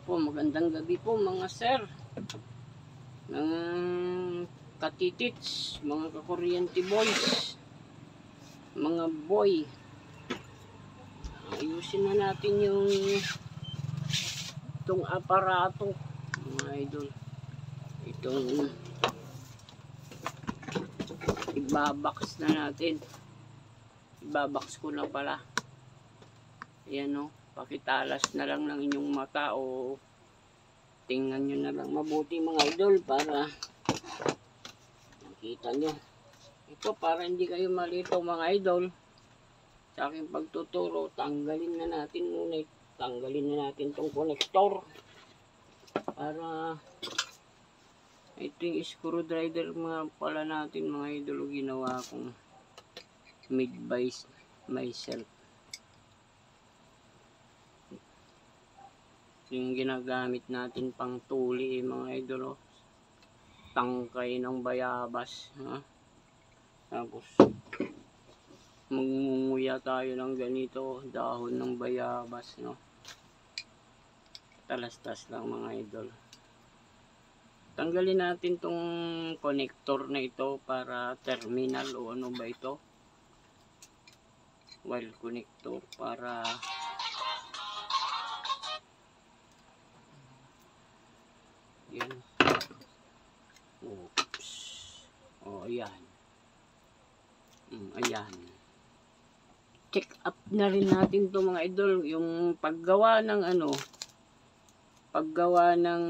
Po, magandang gabi po mga sir, mga katitits, mga kakuryente boys, mga boy. Ayusin na natin yung itong aparato mga idol. Itong ibabox na natin. Ibabox ko na pala. Ayan o, pakitalas na lang ng inyong mata o tingnan nyo na lang mabuti mga idol para makita nyo. Ito para hindi kayo malito mga idol. Sa aking pagtuturo, tanggalin na natin muna. Tanggalin na natin tong connector. Para ito yung screwdriver mga pala natin mga idol. Ginawa kong made by myself. Yung ginagamit natin pang tuli mga idol. Tangkay ng bayabas. Ha? Tapos mangunguya tayo ng ganito, dahon ng bayabas, no? Talastas lang mga idol. Tanggalin natin tong connector na ito para terminal o ano ba ito? Wire connector para yan. Oops. Oh, ayan. Ayan. Check up na rin natin to mga idol, yung paggawa ng ano, paggawa ng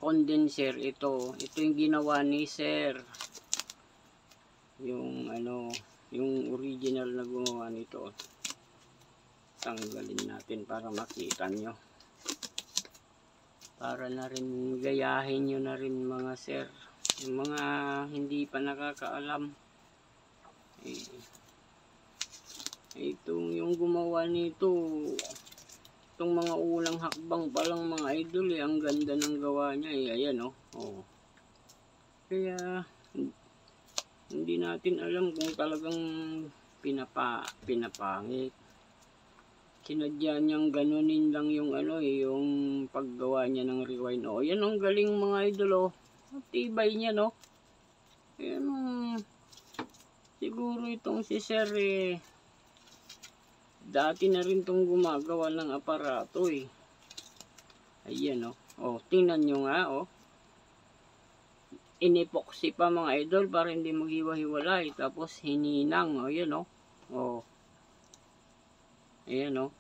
condenser. Ito yung ginawa ni sir, yung ano, yung original na gumawa nito. Tanggalin natin para makita nyo, para na rin gayahin nyo na rin mga sir, yung mga hindi pa nakakaalam. Itong yung gumawa nito, itong mga unang hakbang pa lang mga idol ang ganda ng gawa niya ayan oh. Kaya hindi natin alam kung talagang pinapangit. Sinadya niyang ganunin lang yung ano yung paggawa niya ng rewind. Yan ang galing mga idol tibay niya ayan siguro itong si sir dati na rin tong gumagawa ng aparato ayan tingnan nyo nga inipoxy pa mga idol para hindi maghiwa-hiwalay, tapos hininang ayan ayan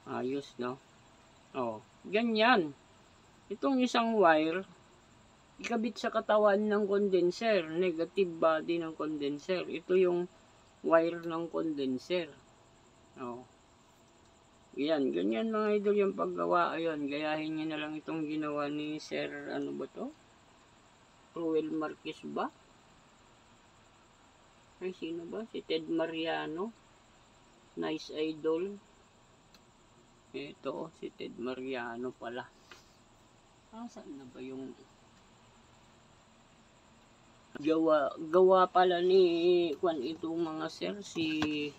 ayos ganyan. Itong isang wire ikabit sa katawan ng condenser, negative body ng condenser. Ito yung wire ng condenser. Yan, ganyan mga idol yung paggawa. Ayun, gayahin nyo na lang itong ginawa ni Sir, ano ba to? Ruel Marquez ba? Ay, sino ba? Si Ted Mariano. Nice idol. Ito, si Ted Mariano pala. Saan na ba yung gawa pala ni Juan ito mga sir, si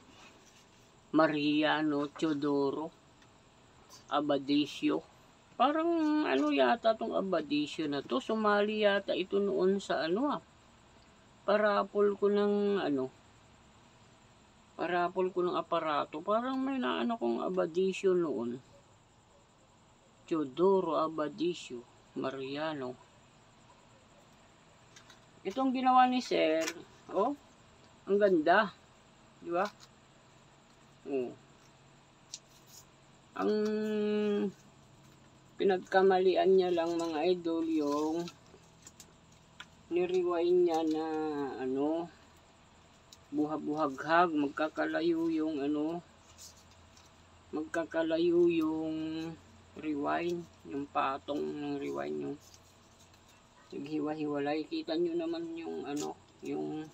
Mariano Teodoro Abadisio. Parang ano yata tong Abadisio na to, sumali yata ito noon sa parapol ko ng aparato. Parang may naano kong Abadisio noon. Teodoro Abadisio Mariano. Itong ginawa ni sir, ang ganda, di ba? Ang pinagkamalian niya lang mga idol yung ni-rewind niya na buhag-buhaghag, magkakalayo yung rewind, yung patong ng rewind, yung naghiwa-hiwalay. Kita nyo naman yung yung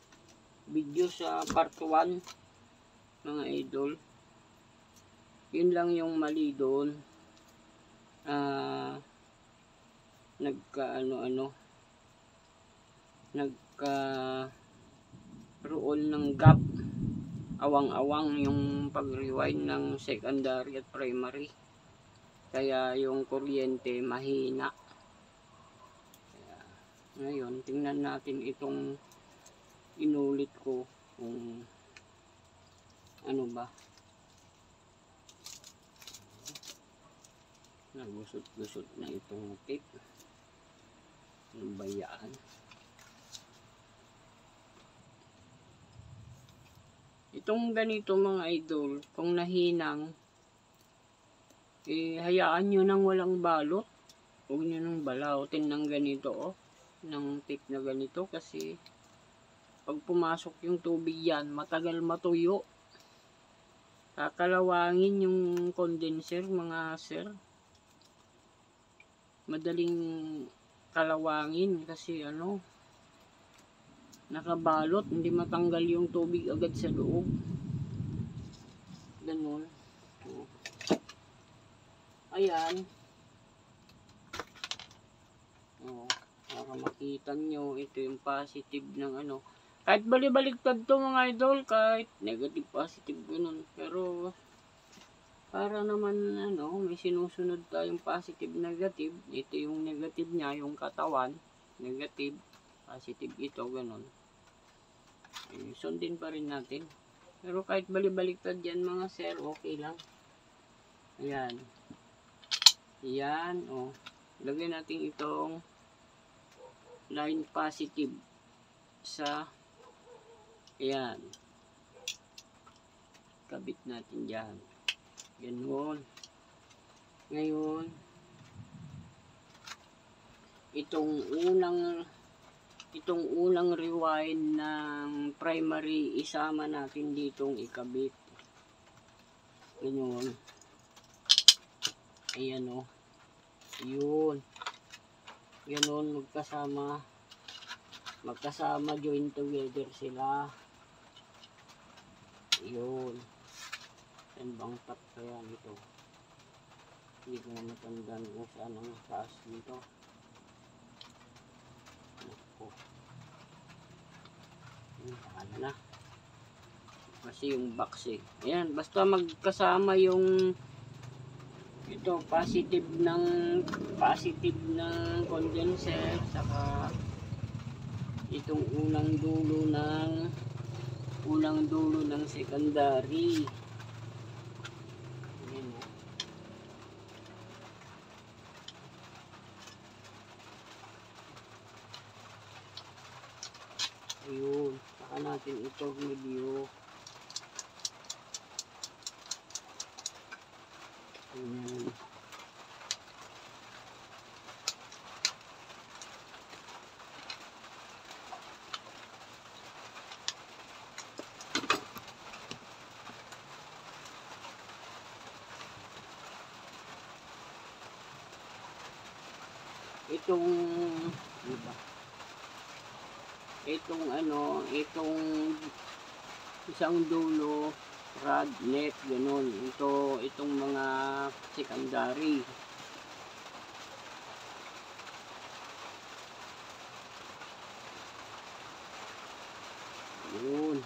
video sa part 1 mga idol. Yun lang yung mali doon. Nagkaroon ng gap awang-awang yung pag-rewind ng secondary at primary. Kaya yung kuryente mahina. Kaya, ngayon, tingnan natin itong inulit ko kung ano ba. Nagusot-gusot na itong tape. Ano ba yan? Itong ganito mga idol, kung nahinang, hayaan nyo nang walang balot. Huwag nyo nang balautin ng ganito, ng tape na ganito, kasi pag pumasok yung tubig yan, matagal matuyo. Kakalawangin yung condenser, mga sir. Madaling kalawangin kasi nakabalot, hindi matanggal yung tubig agad sa loob. Ganun. Ayan. Para makita nyo, ito yung positive ng Kahit bali-baliktad to mga idol, kahit negative, positive, ganun. Pero, para naman may sinusunod tayong positive, negative. Ito yung negative niya, yung katawan. Negative, positive ito, ganun. Sundin pa rin natin. Pero kahit bali-baliktad yan mga sir, okay lang. Ayan. Ayan, lagyan natin itong line positive sa ayan. Kabit natin dyan. Ganun. Ngayon, itong unang rewind ng primary, isama natin ditong ikabit. Ganun. Ayan yun. Ganun, magkasama join together sila. Yun. Saan bang tap kaya nito? Hindi ko na matandaan kung saan ang taas nito. Paano na? Kasi yung box ayan, basta magkasama yung ito, positive ng condenser, saka itong unang dulo ng secondary. Ayan. Ayun, saka natin ito video. Ayan. Itong isang dulo rod net, ganun. Itong mga secondary. Yun.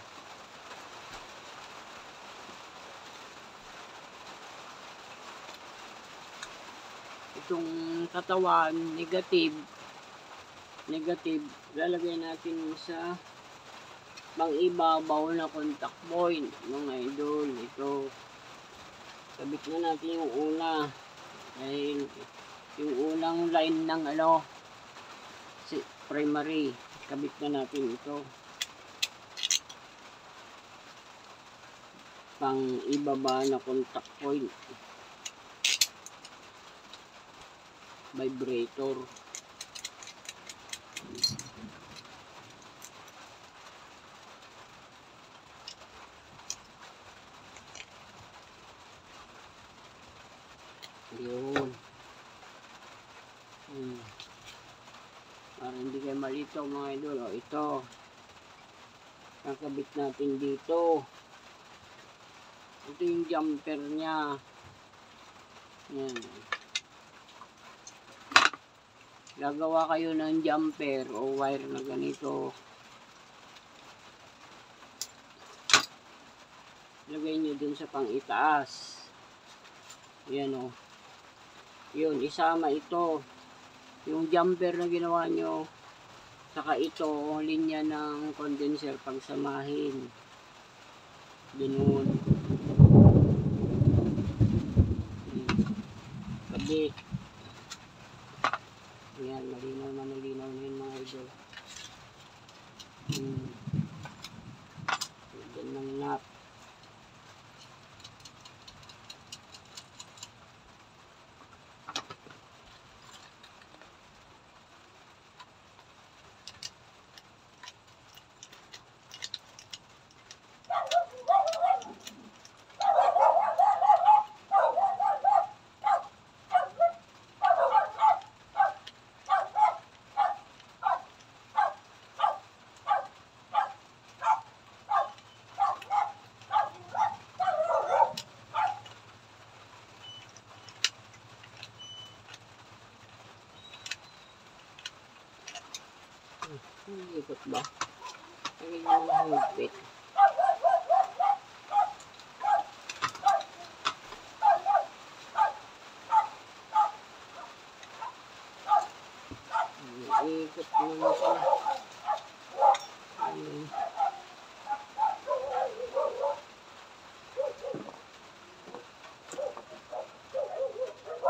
Itong katawan, negative, lalagay natin sa pang-ibabaw na contact point, mga idol. Ito, kabit na natin yung una. Dahil yung unang line ng primary, kabit na natin ito. Pang-ibaba na contact point. Vibrator. Yun. Para hindi kayo malito mga idol. Ito. Kakabit natin dito. Ito yung jumper niya. Yan. Gagawa kayo ng jumper o wire na ganito. lagay nyo dun sa pang-itaas. Yan o. Yun, isama ito. Yung jumper na ginawa nyo, saka ito, linya ng condenser pagsamahin. Ganun. Kabit. Yan, malinaw na yun mga idol. Yan ng nut. Ikot ba? Ay, yung higpit. Ikot naman siya.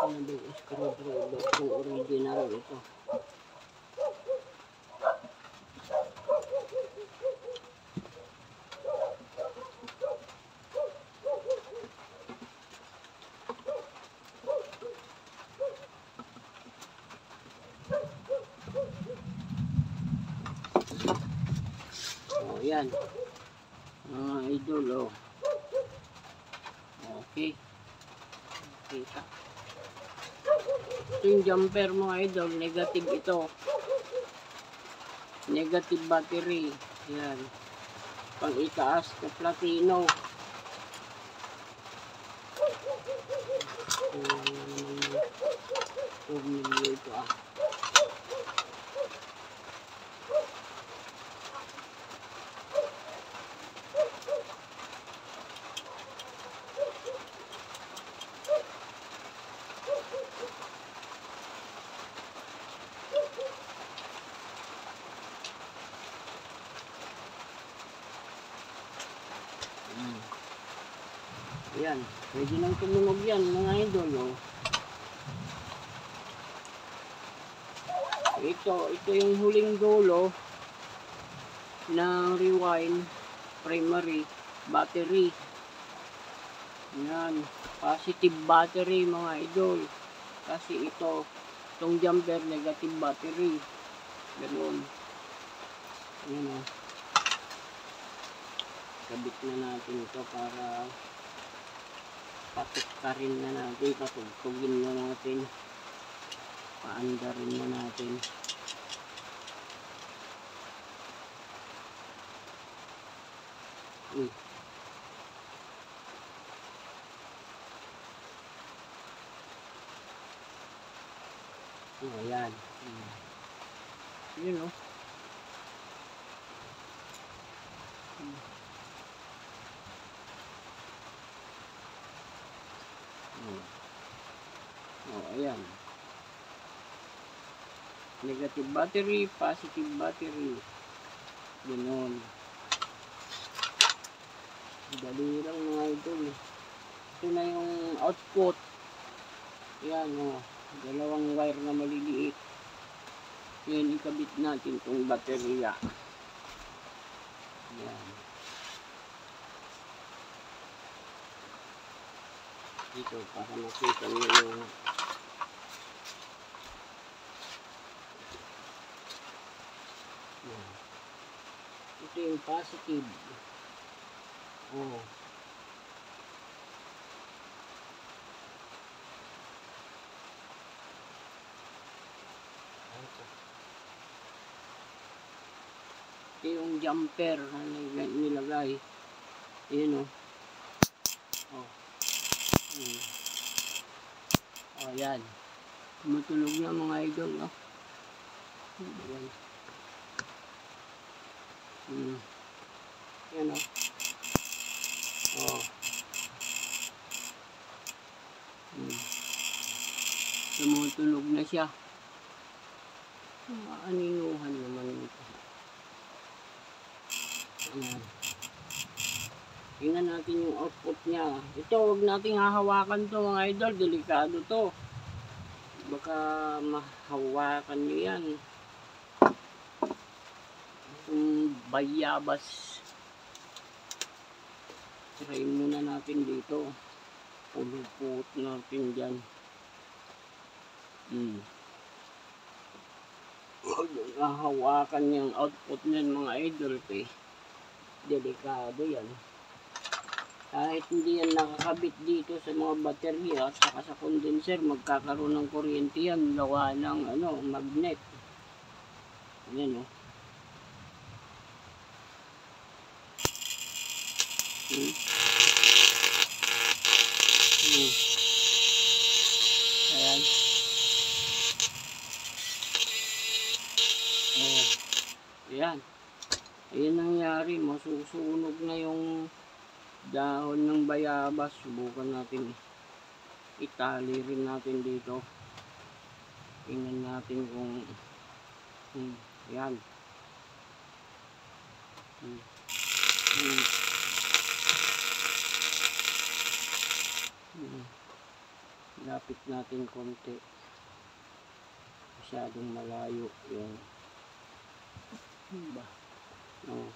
Ano ba yung screwdriver kung original ito? Yan mga idol, oh. Okay, kita ito yung jumper mga idol, negative ito, negative battery. Yan, pang itaas na platino. Ito ah. Yan, pwede nang tumunog yan mga idol, oh. Ito yung huling dulo ng rewind primary battery. Yan, positive battery mga idol. Kasi itong jumper negative battery. Ganun. Yan, oh. Kabit na natin ito para patukkarin na natin, patugtugin na natin, paandarin na natin. Ayan. Yun, oh. Ayan. Negative battery, positive battery. Ganon. Dali lang mga idol. Ito na yung output. Ayan, oh. Dalawang wire na maliliit. Yan, ikabit natin itong baterya. Ayan. Dito, para makita nyo yung ito yung positive. Oh. Ito yung jumper na nilagay. Ayan, oh. Oh. Oh, yan. Matulog na mga idol, no? Ayan. Yan, oh. Oh. Tumutunog na siya. Aninuhan naman ito. Ayan. Tingnan natin yung output niya. Ito, huwag nating hahawakan to mga idol. Delikado to. Baka mahawakan nyo yan. Yung bayabas. Try muna natin dito. Puluput natin dyan. Huwag hahawakan yung output niyan mga idol. Delikado yan. Kahit hindi yan nakakabit dito sa mga baterya at saka sa condenser, magkakaroon ng kuryente yan. Gawa ng magnet. Yan o. Ayan. Ayan. Ayan nangyari. Masusunog na yung dahon ng bayabas. Subukan natin itali rin natin dito. Tingnan natin kung yan. Lapit natin konti. Masyadong malayo yung ba? No.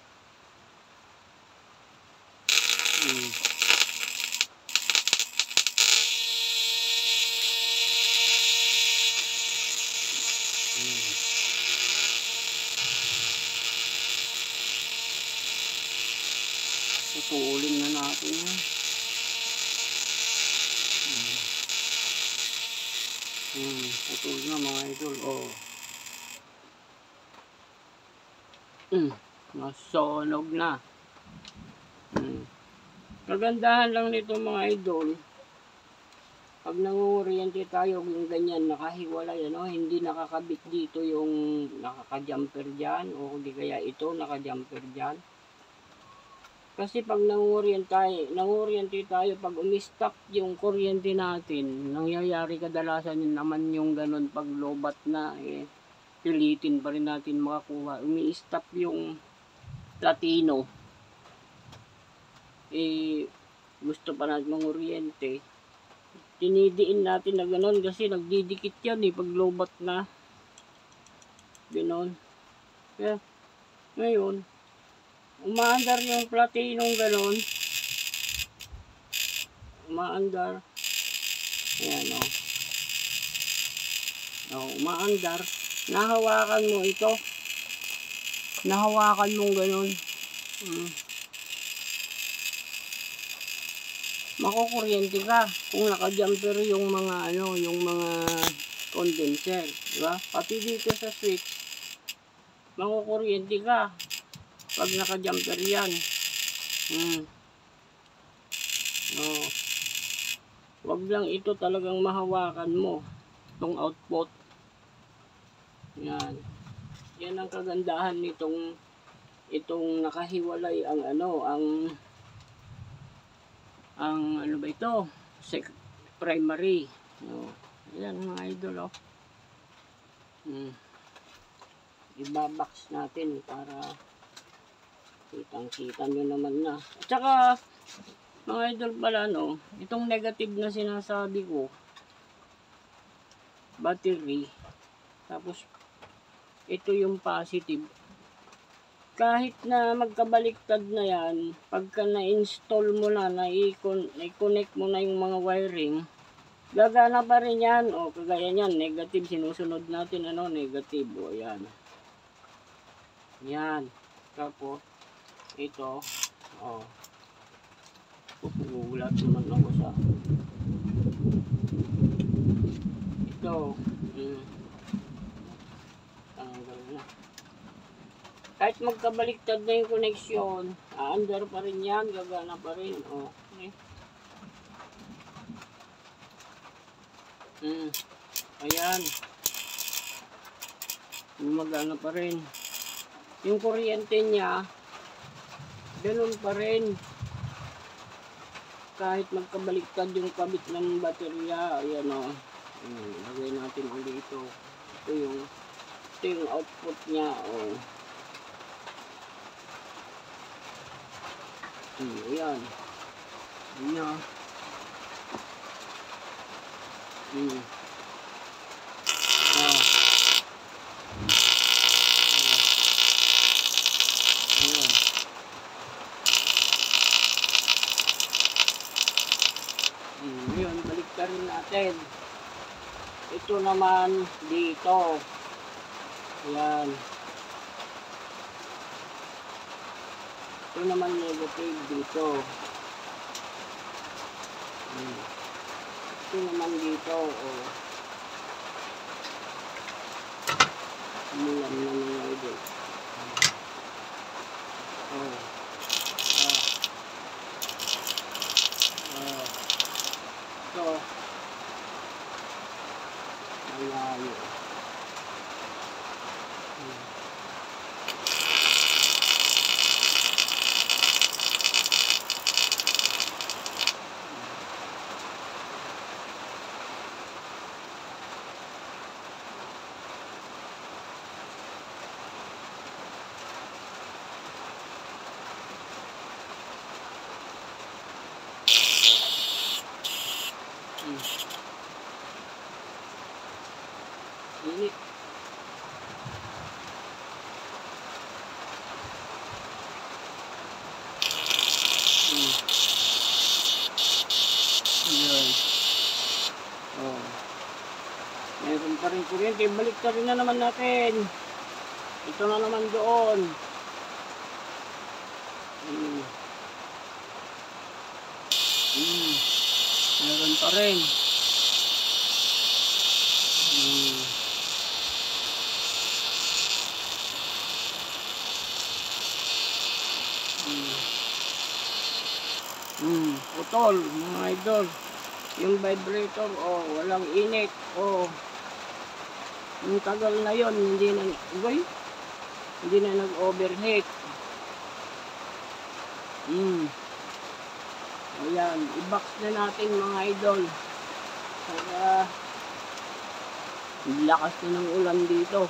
Putulin na natin yan. Putol na mga idol. Nasunog na. Kagandahan lang nito mga idol, pag nanguryente tayo yung ganyan nakahiwalay, hindi nakakabit dito yung nakaka-jumper dyan, o hindi kaya ito naka-jumper dyan. Kasi pag nanguryente tayo, pag umistop yung kuryente natin, nangyayari kadalasan naman yung ganun, pag lobat na, pilitin pa rin natin makakuha. Umi-stop yung platino. Gusto pa natin manguryente. Tinidiin natin na gano'n kasi nagdidikit yan pag lobat na. Gano'n. Kaya, ngayon, umaandar yung platinong gano'n. Umaandar. Ayan umaandar. Nahawakan mo ito. Nahawakan mo gano'n. Makukuryente ka kung naka-jumper yung mga condenser, di ba? Pati dito sa switch, makukuryente ka pag naka-jumper yan. Wag lang ito talagang mahawakan mo, itong output. Yan. Yan ang kagandahan nitong nakahiwalay ang ano ba ito? Primary. Ayan mga idol Ibabox natin para kitang-kita nyo naman na. At saka mga idol pala itong negative na sinasabi ko, battery, tapos ito yung positive. Kahit na magkabaliktad na yan, pagka na-install mo na, na-connect mo na yung mga wiring, gagana pa rin yan. Kagaya yan, negative, sinusunod natin, negative. Yan. Yan. Tapos, ito, pupugulat naman ako sa ito. Tanggal na. Kahit magkabaliktad na yung connection, aandar pa rin yan, gagana pa rin. Okay. Ayan. Gumagana pa rin. Yung kuryente niya, ganun pa rin. Kahit magkabaliktad yung kabit ng baterya, ayan Lagay natin ulit ito. Ito yung output niya. Ayan. Ayan. Ayan. Ngayon, balik ka rin natin. Ito naman dito. Ayan. Ito naman negative dito. Ito naman dito. Umulan na mga idol. Ito. Malayo. Init. Ayan. Meron pa rin kuryente. Balik ka rin na naman natin. Ito na naman doon. Meron pa rin. Putol, mga idol. Yung vibrator, walang init. Yung tagal na yon, hindi na nag-overheat. Ayan, i-box na natin mga idol. Para lakas na ng ulan dito.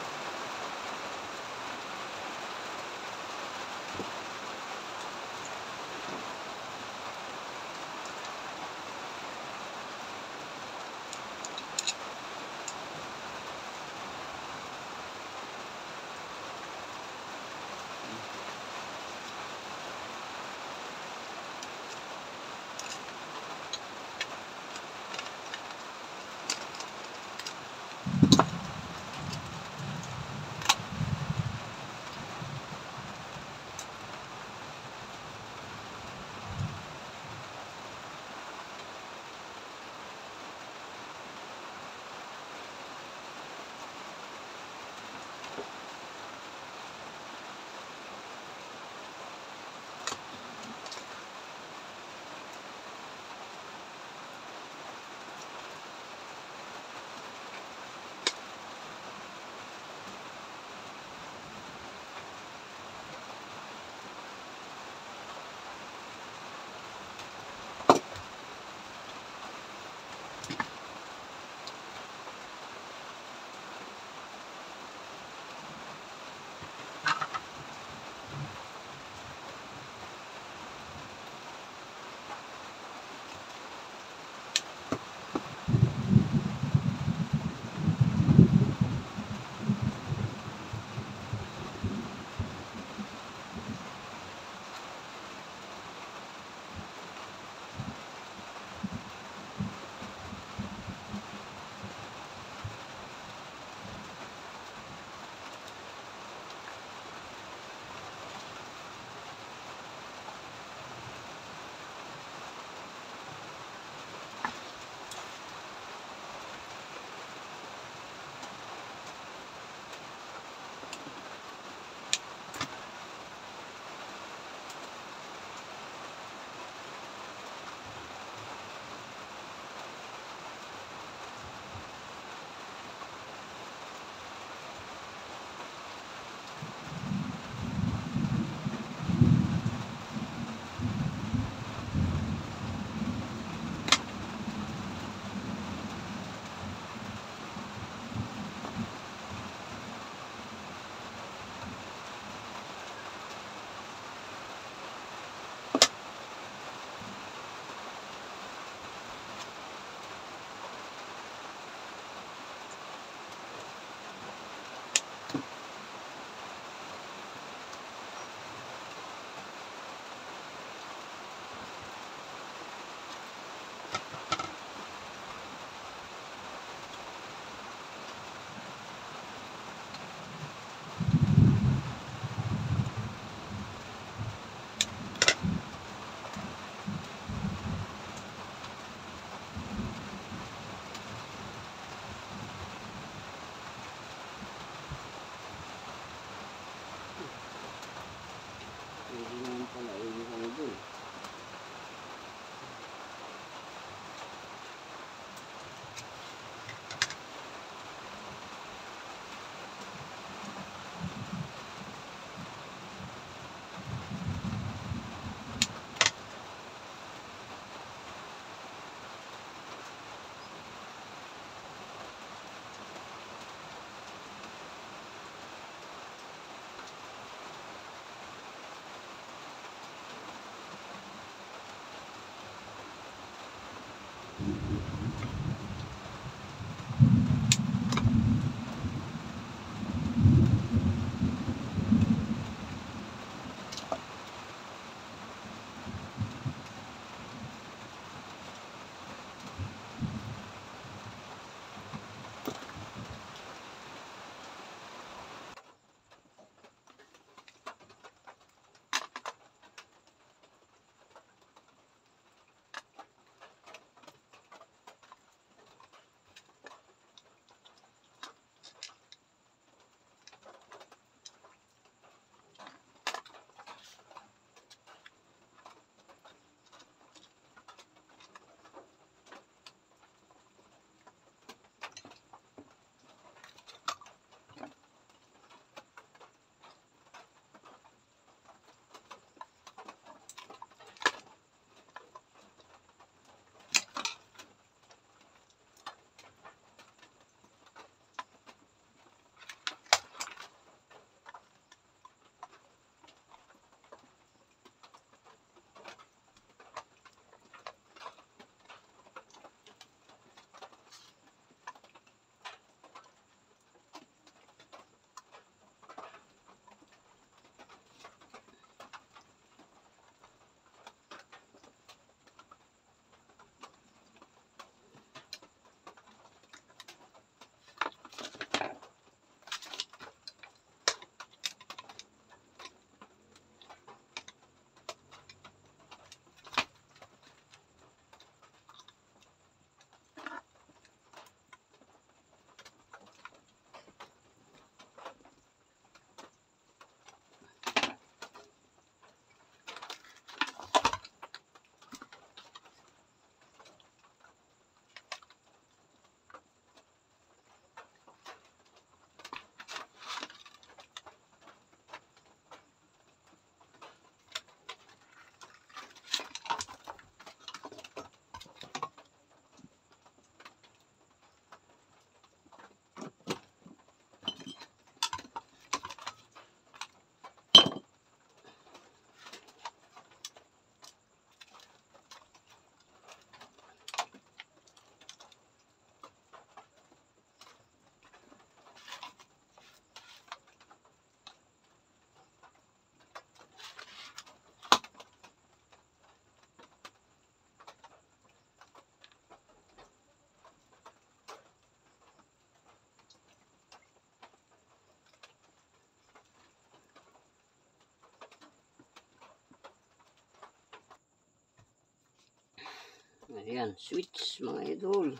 Ayan, switch mga idol.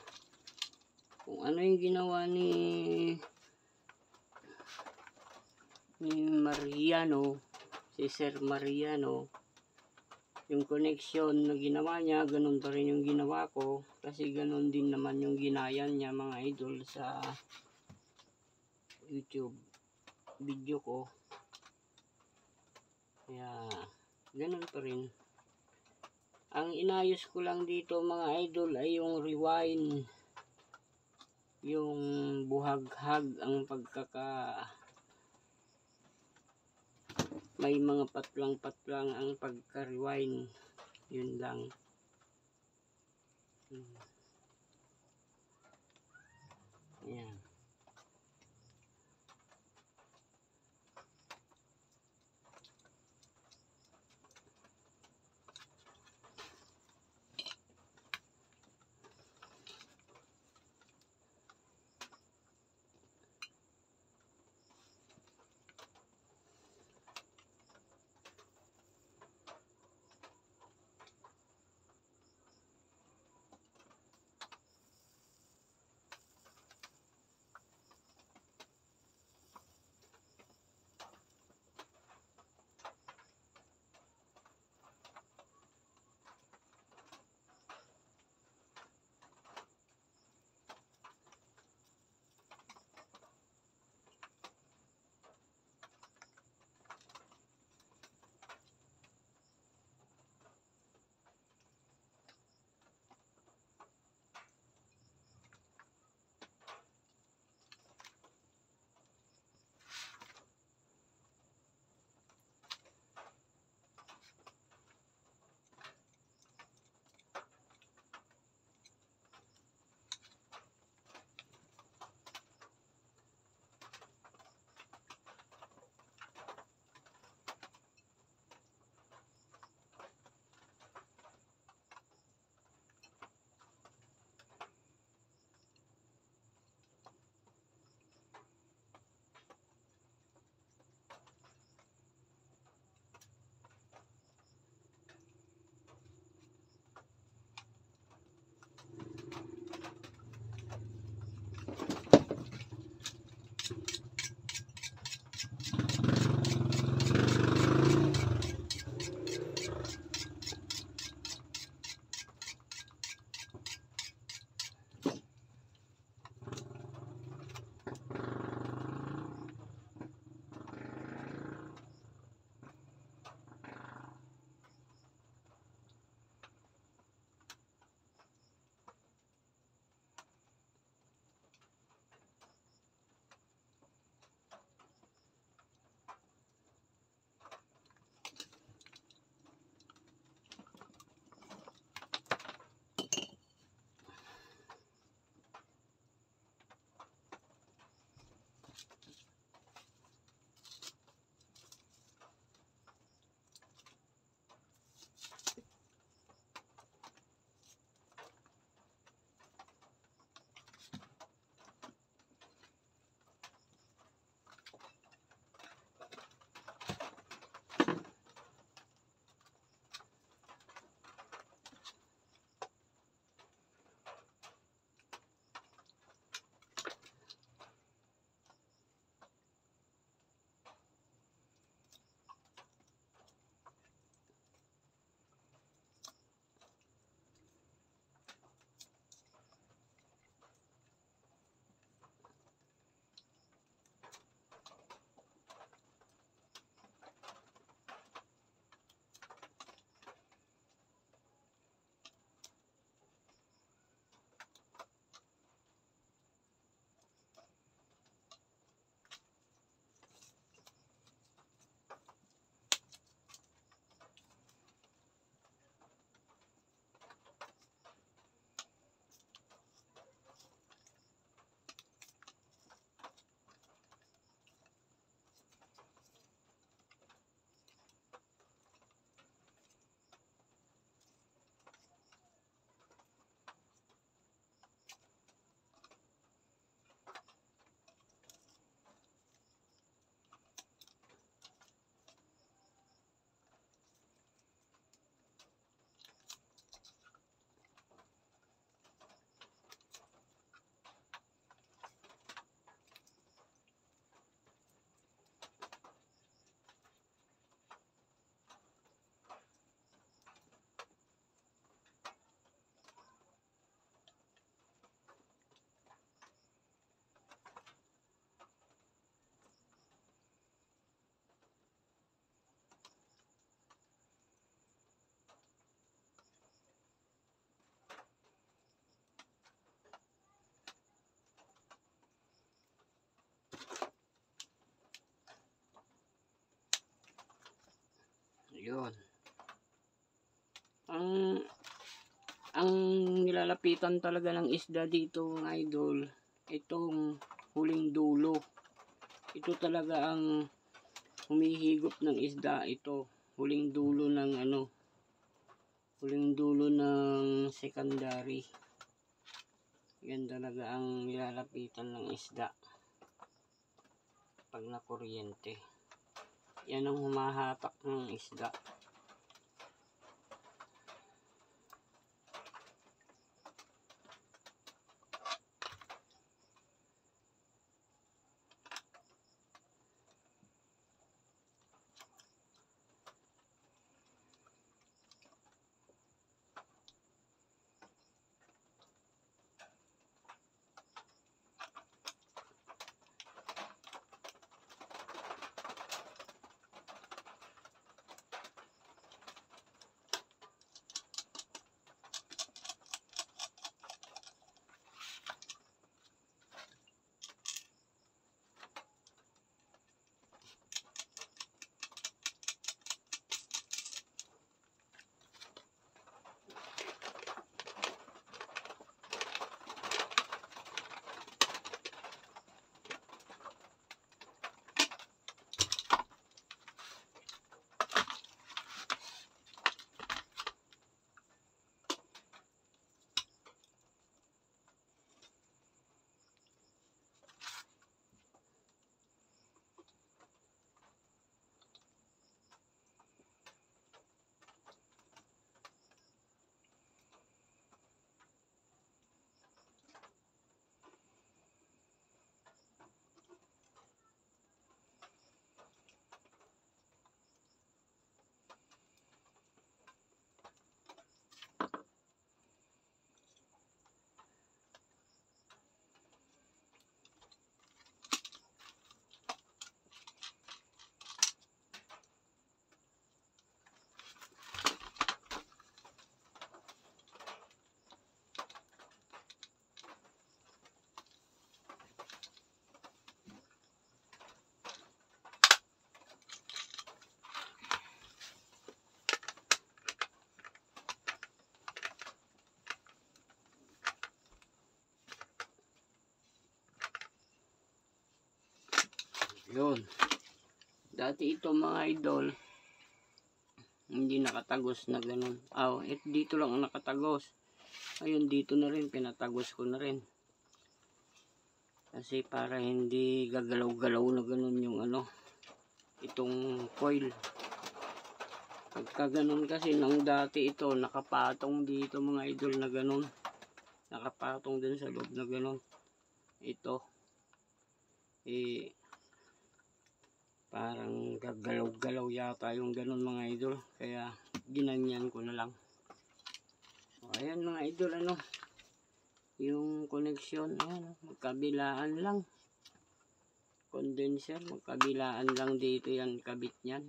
Kung ano yung ginawa ni Mariano, si Sir Mariano, yung connection na ginawa niya, ganun pa rin yung ginawa ko. Kasi ganun din naman yung ginaya niya mga idol sa YouTube video ko. Kaya, ganun pa rin. Ang inayos ko lang dito mga idol ay yung rewind, yung buhaghag, ang may mga patlang-patlang ang pagka-rewind, yun lang. Ayan. Ang nilalapitan talaga ng isda dito mga idol, itong huling dulo. Ito talaga ang humihigop ng isda, ito. Huling dulo ng huling dulo ng secondary. Yan talaga ang nilalapitan ng isda pag na kuryente. Yan ang humahatak ng isda. Yun. Dati ito mga idol, hindi nakatagos na ganun. Dito lang ang nakatagos. Ayun, dito na rin, pinatagos ko na rin. Kasi para hindi gagalaw-galaw na ganun yung itong coil. Pagka ganun kasi nang dati ito, nakapatong dito mga idol na ganun. Nakapatong din sa loob na ganun. Ito. Parang gagalaw-galaw yata yung ganun mga idol. Kaya ginanyan ko na lang. So, ayan mga idol, yung connection, magkabilaan lang. Condenser, magkabilaan lang dito yan, kabit nyan.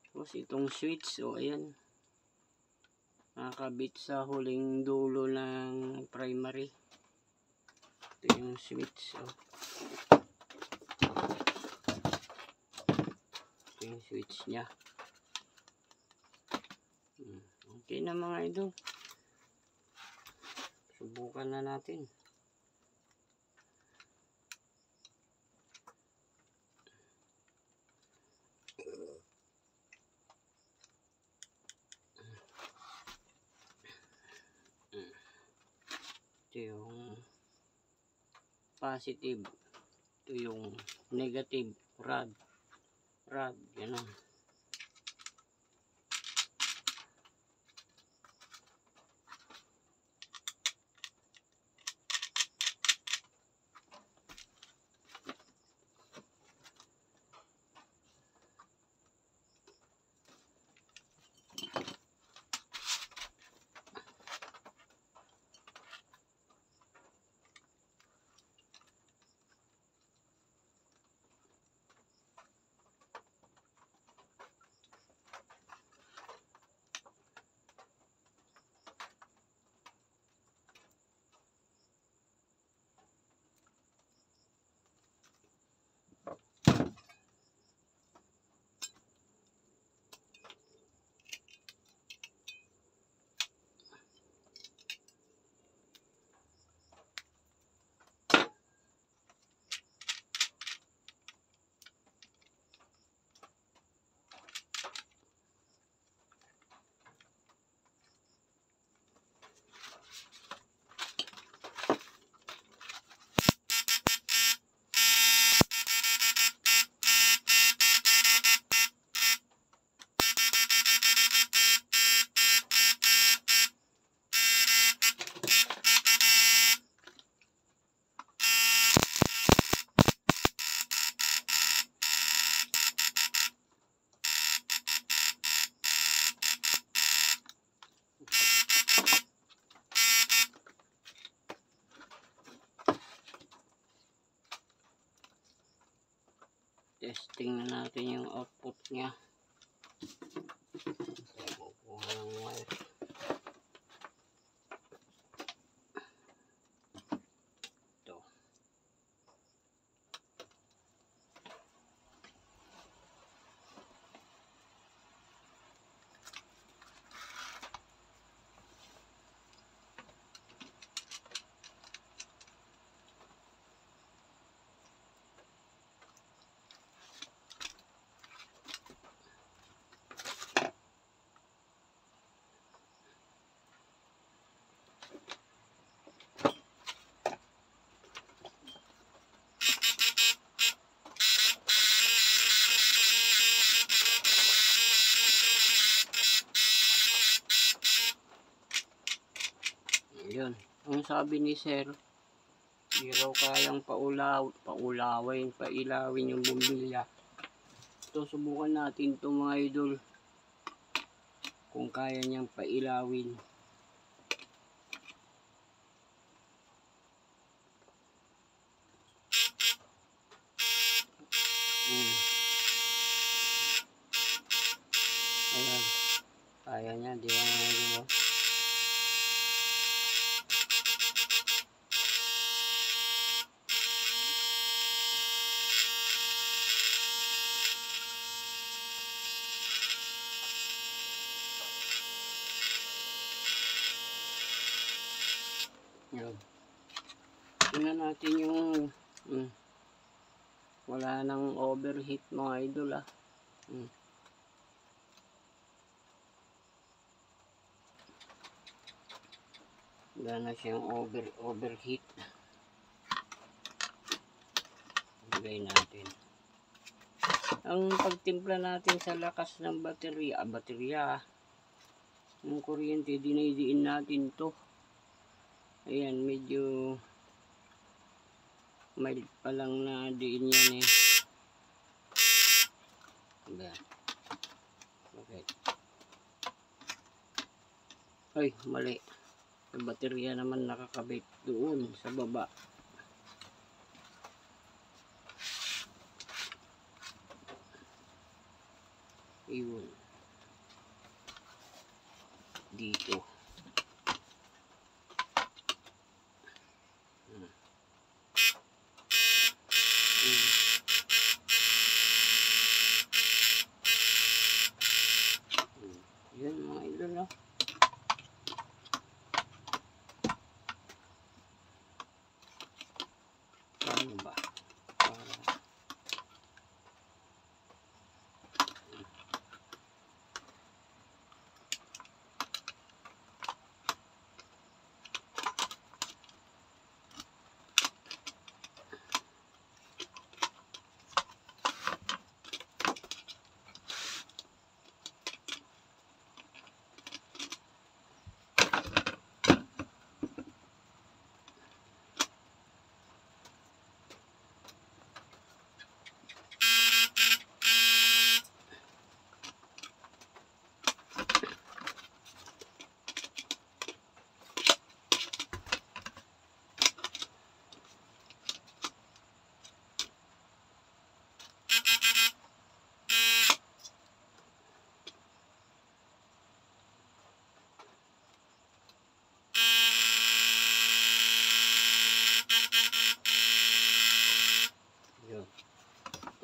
Tapos itong switch, ayan. Nakakabit sa huling dulo ng primary. Ito yung switch, yung switch nya. Okay na mga idol, subukan na natin. Ito yung positive, ito yung negative rod, ganun. Testing na natin yung output niya. Kukuha ng wire. Ito. Yun. Ang sabi ni Sir, di raw kayang pailawin yung bumbilya. Ito, subukan natin ito mga idol. Kung kaya niyang pailawin. Ayan. Kaya niya, di ba mga idol? Yun. Tingnan natin yung wala nang overheat mga idol Wala na siyang overheat. Ilagay natin. Ang pagtimpla natin sa lakas ng baterya ng kuryente, dinaidiin natin to. Ayan, medyo mild pa lang na diin yan eh. Ayan. Okay. Ay, mali. Yung baterya naman nakakabit doon sa baba. Iyon. Dito. Yan mga idol Paano ba?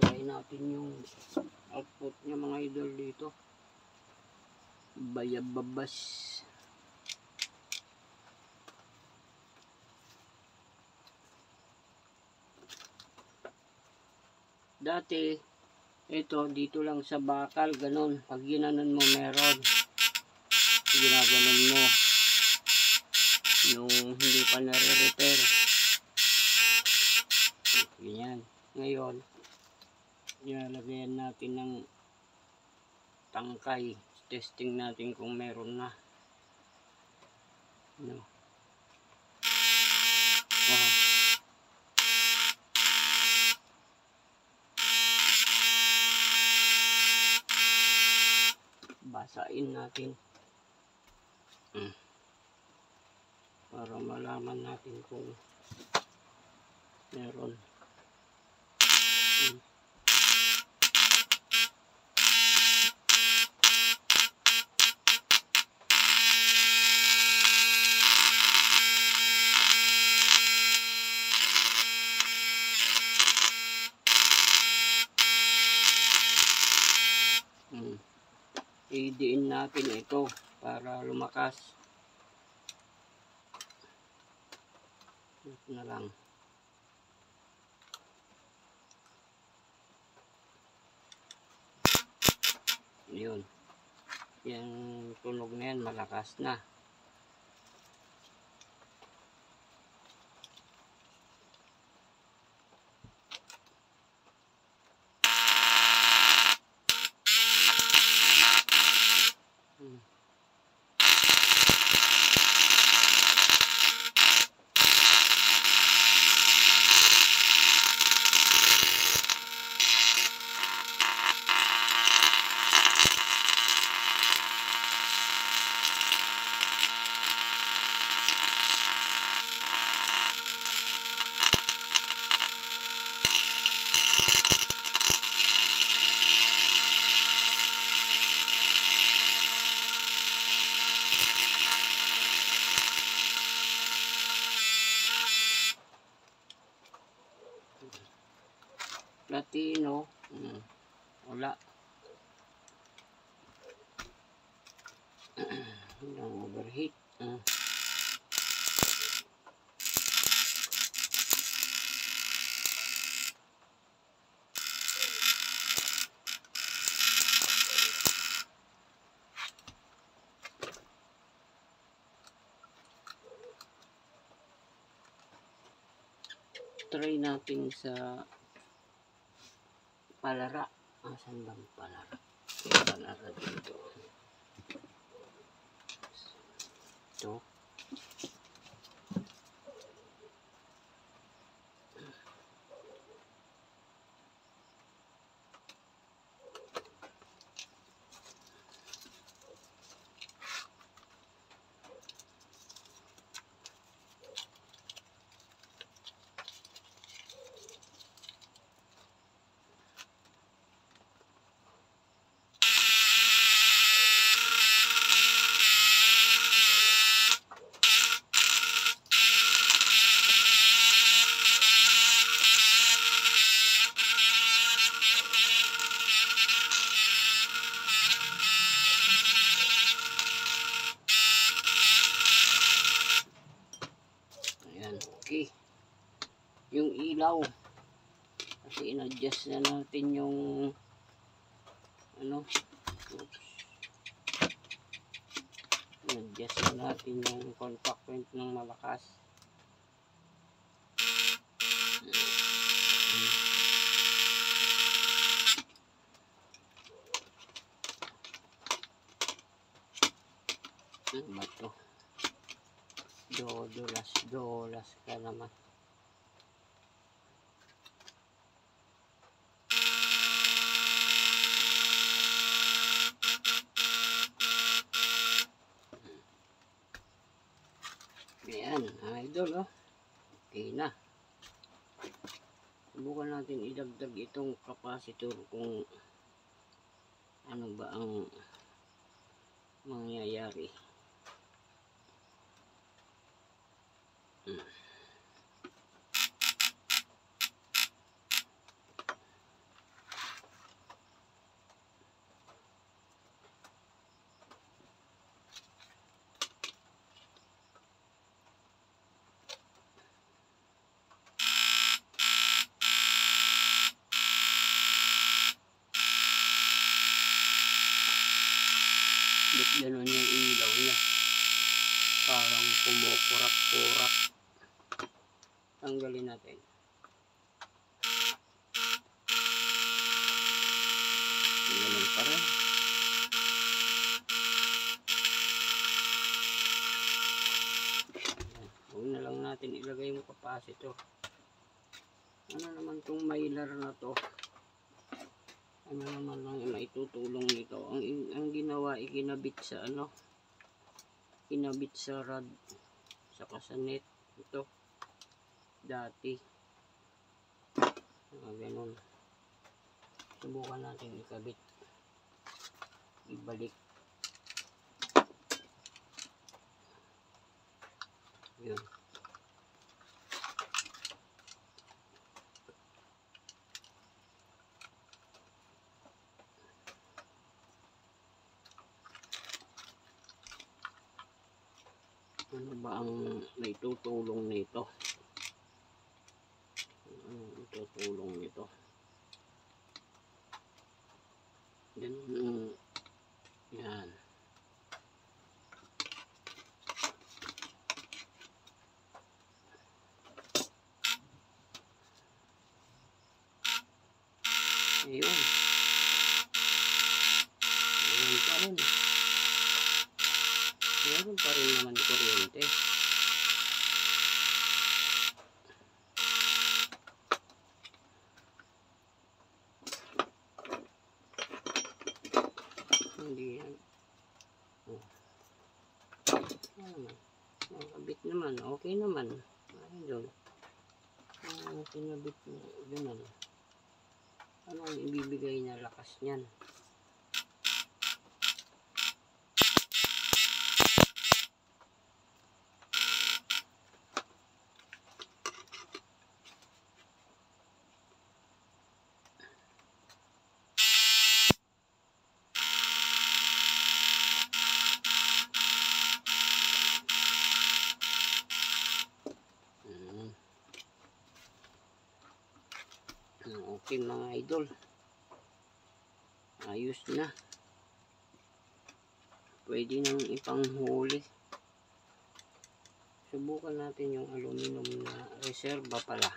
Try natin yung output niya mga idol dito. Bayababas. Dati ito dito lang sa bakal ganon. Pag ginanon mo meron. Ginaganon mo nung hindi pa nare-repair. Ganyan. Ngayon nilalagyan natin ng tangkay. Testing natin kung meron na. No. Basain natin. Para malaman natin kung meron. diin natin ito para lumakas. Ito na lang. Yun. Yung tunog na yan, malakas na. Platino, wala. Walang overheat. Try natin sa palara. Asan bang palara? Palara dito. Ito. Okay. Yung ilaw. Kasi in-adjust na natin yung in-adjust na natin yung contact point ng malakas. Ano ba ito? Dolas ka naman. Ayan, idol, okay na. Subukan natin idagdag itong capacitor kung ano ba ang mangyayari. Ba't gano'n yung ilaw niya? Parang kumukurap-kurap. Tanggalin natin. Ganun pa rin. Huwag na lang natin ilagay yung capacitor. Ano naman tong mailer na to? Ano naman lang maitutulong nito? Ang ginawa, ikinabit sa kinabit sa rod saka sa net ito dati. Ganun. Subukan natin ikabit, ibalik. Yun. Ano ba ang may tutulong nito? Ano ang tutulong nito? Yan. Ayun. Ayun pa rin. Meron pa rin naman kuryente. Hindi yan. Oh. Ano naman? Nakabit naman. Okay naman. Idol. Ang kinabit mo. Ganun. Ano ang ibibigay na lakas niyan? Okay mga idol, ayos na, pwede nang ipanghuli. Subukan natin yung aluminum na reserva pala,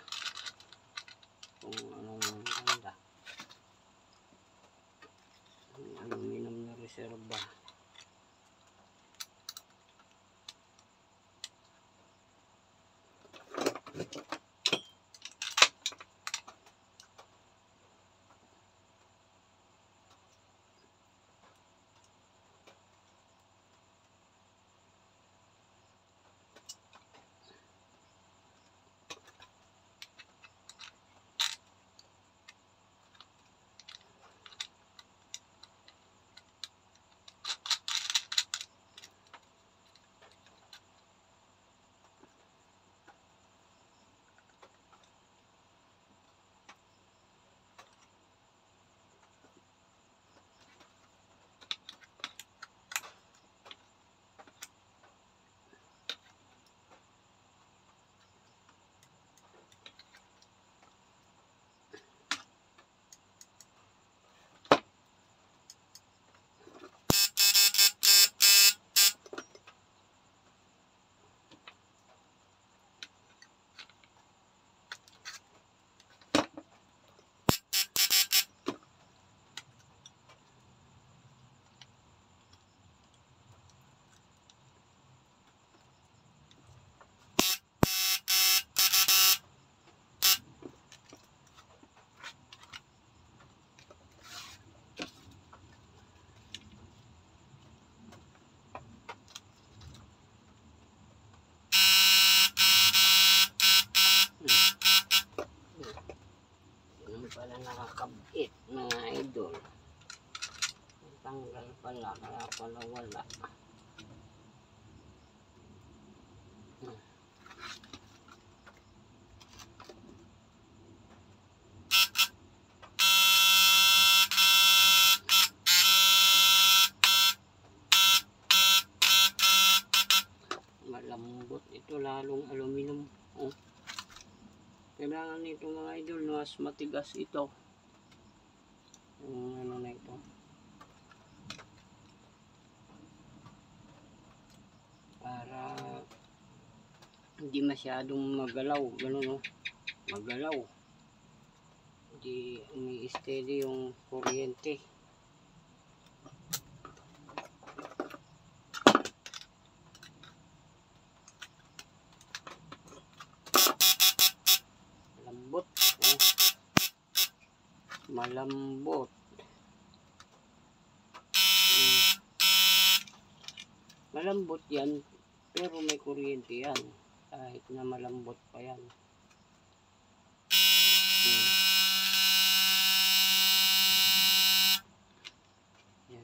kung anong ganda. Aluminum na reserva. Pala nakakabit mga idol, tanggal pala, kaya pala wala. Malambot ito, lalong aluminum. Oh. Kailangan nito mga idol, mas matigas ito. Yung ano na ito. Para hindi masyadong magalaw. Ganun, no? Magalaw. Hindi umi-steady yung kuryente. Malambot. Oh. Malambot. Malambot yan, pero may kuryente yan. Kahit na malambot pa yan. Yan.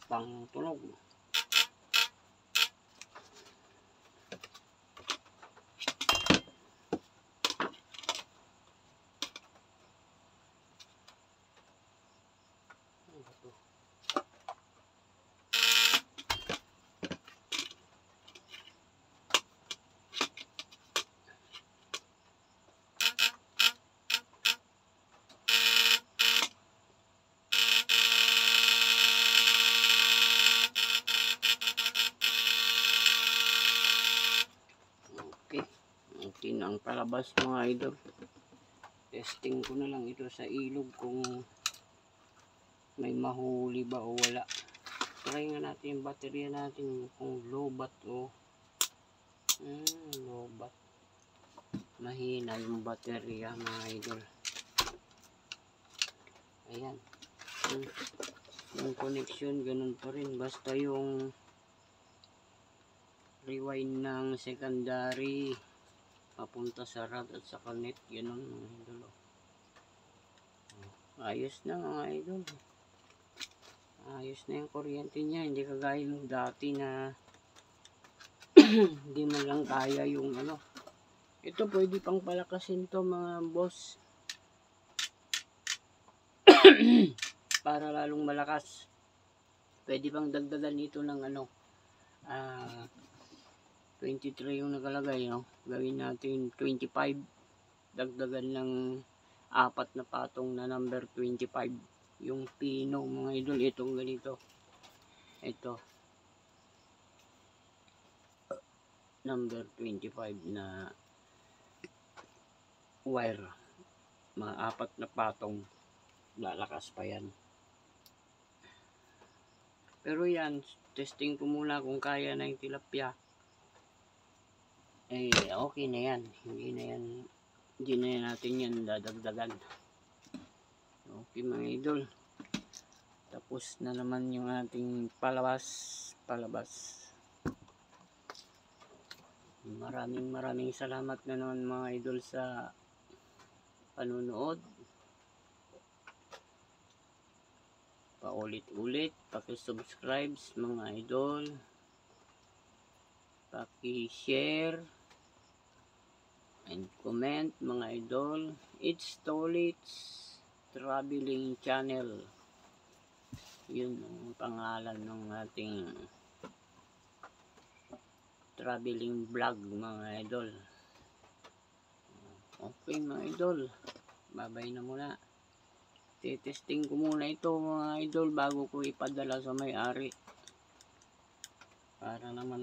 pang tunog. Okay na ang palabas mga idol. Testing ko na lang ito sa ilog kung may mahuli ba o wala. Try nga natin yung baterya natin kung lobat o lobat. Mahina yung baterya mga idol. Ayan. Yung connection ganun pa rin. Basta yung rewind ng secondary papunta sa rod at sa connect, ganun mga idol. Ayos na mga idol. Ayos na yung kuryente niya, hindi kagaya ng dati na hindi man lang kaya yung ano. Ito pwede pang palakasin to mga boss. Para lalong malakas. Pwede pang dagdagan nito ng ano. 23 yung nakalagay, no? Gawin natin 25. Dagdagan ng 4 na patong na number 25. Yung pino mga idol, itong ganito. Ito. Number 25 na wire. Mga 4 na patong. Lalakas pa yan. Pero yan, testing ko muna kung kaya na yung tilapia. Eh, okay na yan. Hindi na natin yan dadagdagan. Okay mga idol. Tapos na naman yung ating palabas. Maraming salamat na naman mga idol sa panunood. Paulit-ulit, paki-subscribe mga idol. Paki-share and comment mga idol. It's Tolits Traveling Channel. Yun ang pangalan ng ating traveling vlog mga idol. Okay mga idol, babay na muna. Testing ko muna ito mga idol bago ko ipadala sa may-ari. Para naman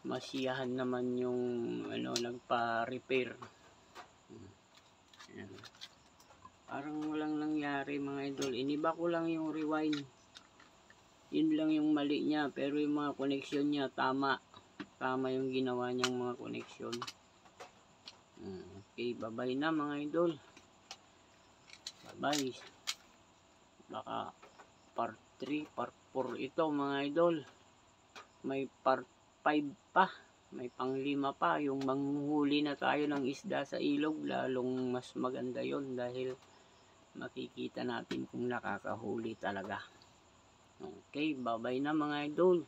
masiyahan naman yung ano nagpa-repair. Ayan. Parang walang nangyari mga idol. Iniba ko lang yung rewind. Yun lang yung mali niya, pero yung mga connection niya tama. Tama yung ginawa niyang mga connection. Okay, bye-bye na mga idol. Bye-bye. Baka part 3, part 4 ito mga idol. May part 5 pa. May pang-5 pa. Yung manghuli na tayo ng isda sa ilog, lalong mas maganda yon dahil makikita natin kung nakakahuli talaga. Okay, bye-bye na mga idol.